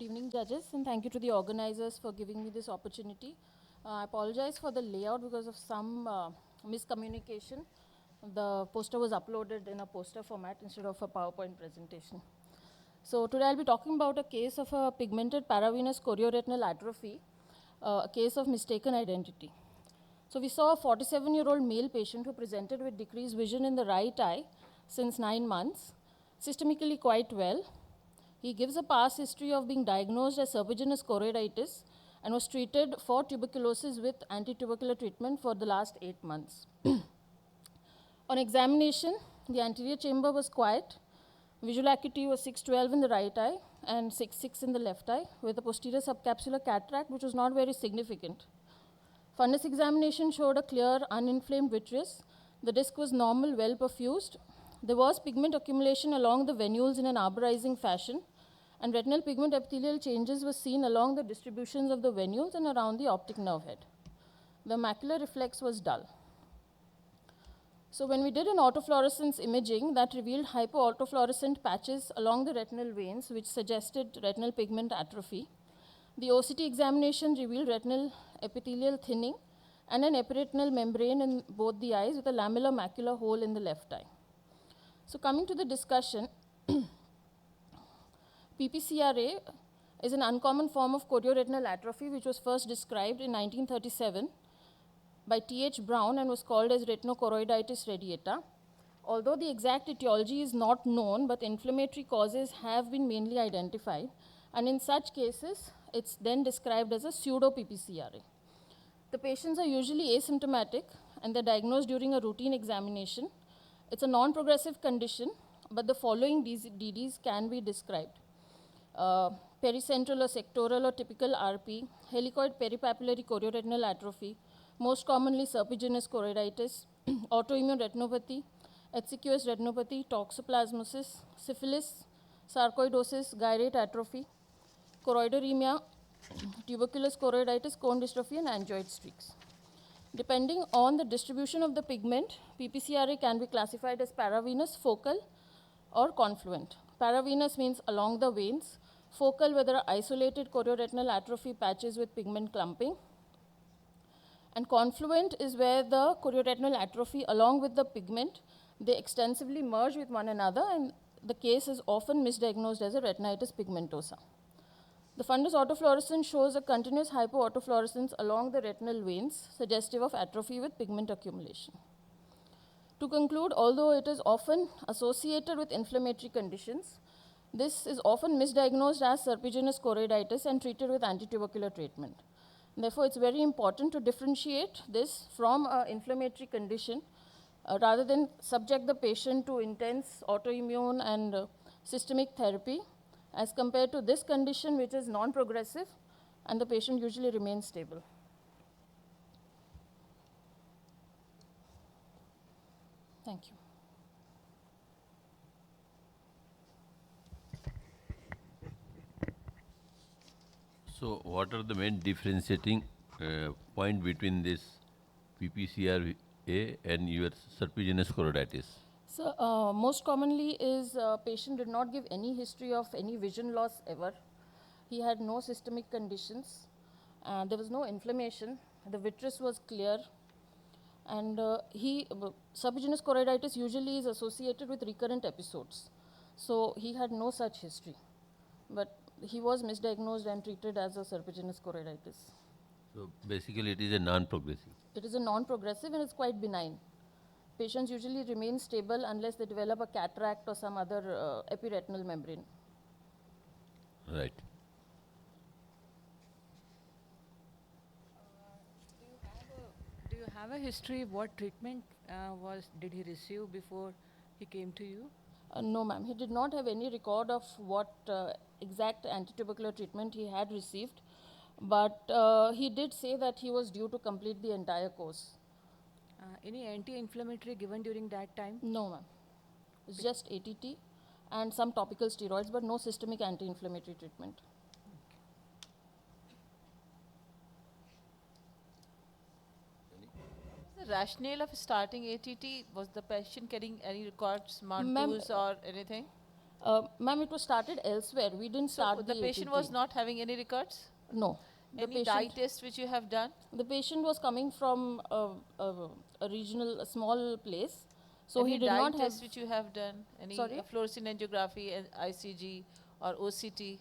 Good evening, judges, and thank you to the organizers for giving me this opportunity. I apologize for the layout because of some miscommunication. The poster was uploaded in a poster format instead of a PowerPoint presentation. So today I'll be talking about a case of a pigmented paravenous chorioretinal atrophy, a case of mistaken identity. So we saw a 47-year-old male patient who presented with decreased vision in the right eye since 9 months, systemically quite well. He gives a past history of being diagnosed as serpiginous choroiditis and was treated for tuberculosis with anti-tubercular treatment for the last 8 months. On examination, the anterior chamber was quiet. Visual acuity was 612 in the right eye and 6.6 in the left eye, with a posterior subcapsular cataract which was not very significant. Fundus examination showed a clear, uninflamed vitreous. The disc was normal, well perfused. There was pigment accumulation along the venules in an arborizing fashion, and retinal pigment epithelial changes were seen along the distributions of the venules and around the optic nerve head. The macular reflex was dull. So when we did an autofluorescence imaging, that revealed hypoautofluorescent patches along the retinal veins, which suggested retinal pigment atrophy. The OCT examination revealed retinal epithelial thinning and an epiretinal membrane in both the eyes with a lamellar macular hole in the left eye. So coming to the discussion, PPCRA is an uncommon form of chorioretinal atrophy which was first described in 1937 by T.H. Brown and was called as retinochoroiditis radiata. Although the exact etiology is not known, but inflammatory causes have been mainly identified, and in such cases, it's then described as a pseudo-PPCRA. The patients are usually asymptomatic and they're diagnosed during a routine examination. It's a non-progressive condition, but the following DDs can be described. Pericentral or sectoral or typical RP, helicoid peripapillary chorioretinal atrophy, most commonly serpiginous choroiditis, autoimmune retinopathy, HCQS retinopathy, toxoplasmosis, syphilis, sarcoidosis, gyrate atrophy, choroideremia, tuberculous choroiditis, cone dystrophy, and angioid streaks. Depending on the distribution of the pigment, PPCRA can be classified as paravenous, focal, or confluent. Paravenous means along the veins, focal where there are isolated chorioretinal atrophy patches with pigment clumping, and confluent is where the chorioretinal atrophy along with the pigment, they extensively merge with one another, and the case is often misdiagnosed as a retinitis pigmentosa. The fundus autofluorescence shows a continuous hypoautofluorescence along the retinal veins, suggestive of atrophy with pigment accumulation. To conclude, although it is often associated with inflammatory conditions, this is often misdiagnosed as serpiginous choroiditis and treated with anti-tubercular treatment. Therefore, it's very important to differentiate this from an inflammatory condition rather than subject the patient to intense autoimmune and systemic therapy as compared to this condition which is non-progressive and the patient usually remains stable. Thank you. So what are the main differentiating point between this PPCRA and your serpiginous choroiditis? So most commonly is patient did not give any history of any vision loss ever. He had no systemic conditions. There was no inflammation. The vitreous was clear. And serpiginous choroiditis usually is associated with recurrent episodes. So he had no such history. But he was misdiagnosed and treated as a serpiginous choroiditis. So basically it is a non-progressive. It is a non-progressive and it's quite benign. Patients usually remain stable unless they develop a cataract or some other epiretinal membrane. Right. Do you have a history? What treatment did he receive before he came to you? No, ma'am. He did not have any record of what exact anti-tubercular treatment he had received, but he did say that he was due to complete the entire course. Any anti-inflammatory given during that time? No, ma'am. It's just ATT and some topical steroids, but no systemic anti-inflammatory treatment. The rationale of starting ATT, was the patient getting any records, Ma'am, MAN2s or anything? Ma'am, it was started elsewhere. We didn't So start the patient ATP. was not having any records? No. The Any dye test which you have done? the patient was coming from a regional, a small place. So Any he did dye not have. test which you have done? Any Sorry? fluorescein angiography, ICG or OCT?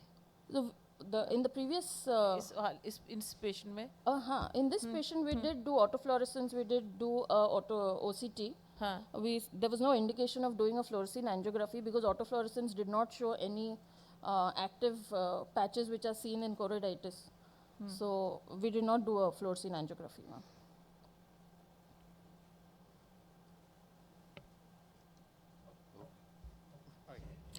In the previous. Is in this patient mein? In this patient, we did do autofluorescence, we did do OCT. Huh. There was no indication of doing a fluorescein angiography because autofluorescence did not show any active patches which are seen in choroiditis. So we did not do a fluorescein angiography, ma'am.